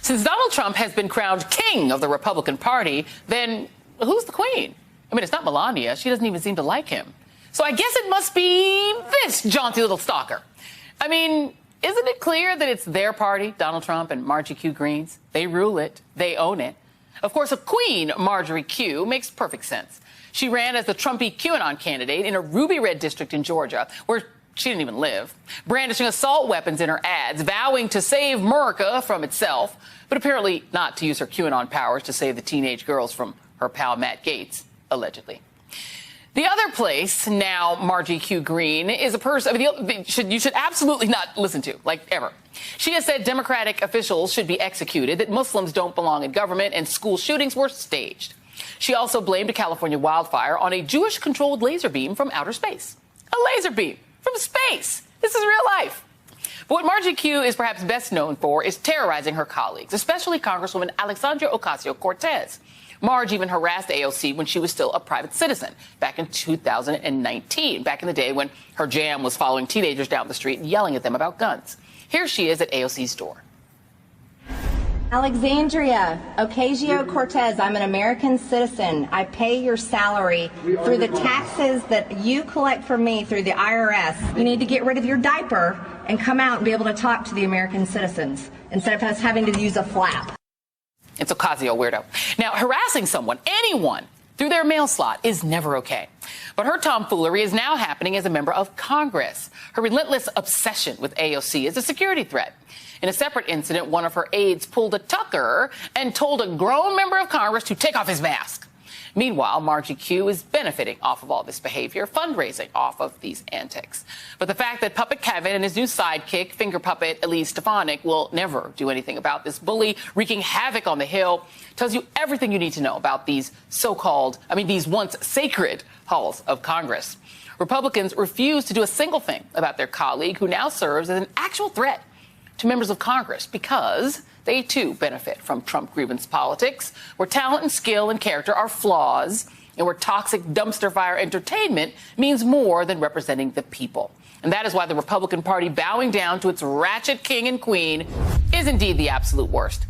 Since Donald Trump has been crowned king of the Republican Party, then who's the queen? I mean, it's not Melania. She doesn't even seem to like him. So I guess it must be this jaunty little stalker. I mean, isn't it clear that it's their party, Donald Trump and Marjorie Q. Greene's? They rule it. They own it. Of course, a queen, Marjorie Q., makes perfect sense. She ran as the Trumpy QAnon candidate in a ruby red district in Georgia, where she didn't even live, brandishing assault weapons in her ads, vowing to save America from itself, but apparently not to use her QAnon powers to save the teenage girls from her pal Matt Gaetz, allegedly. The other place, now Marjorie Q. Greene, is a person you should absolutely not listen to, like ever. She has said Democratic officials should be executed, that Muslims don't belong in government, and school shootings were staged. She also blamed a California wildfire on a Jewish-controlled laser beam from outer space. A laser beam from space. This is real life. But what Marjorie Q. is perhaps best known for is terrorizing her colleagues, especially Congresswoman Alexandria Ocasio-Cortez. Marge even harassed AOC when she was still a private citizen back in 2019, back in the day when her jam was following teenagers down the street and yelling at them about guns. Here she is at AOC's door. Alexandria Ocasio-Cortez, I'm an American citizen. I pay your salary through the taxes that you collect from me through the IRS. You need to get rid of your diaper and come out and be able to talk to the American citizens instead of us having to use a flap. It's Ocasio, weirdo. Now, harassing someone, anyone, through their mail slot is never okay. But her tomfoolery is now happening as a member of Congress. Her relentless obsession with AOC is a security threat. In a separate incident, one of her aides pulled a Tucker and told a grown member of Congress to take off his mask. Meanwhile, Marjorie Q. is benefiting off of all this behavior, fundraising off of these antics. But the fact that Puppet Kevin and his new sidekick, finger puppet Elise Stefanik, will never do anything about this bully wreaking havoc on the Hill tells you everything you need to know about these these once sacred halls of Congress. Republicans refuse to do a single thing about their colleague, who now serves as an actual threat to members of Congress, because they, too, benefit from Trump grievance politics, where talent and skill and character are flaws, and where toxic dumpster fire entertainment means more than representing the people. And that is why the Republican Party bowing down to its ratchet king and queen is indeed the absolute worst.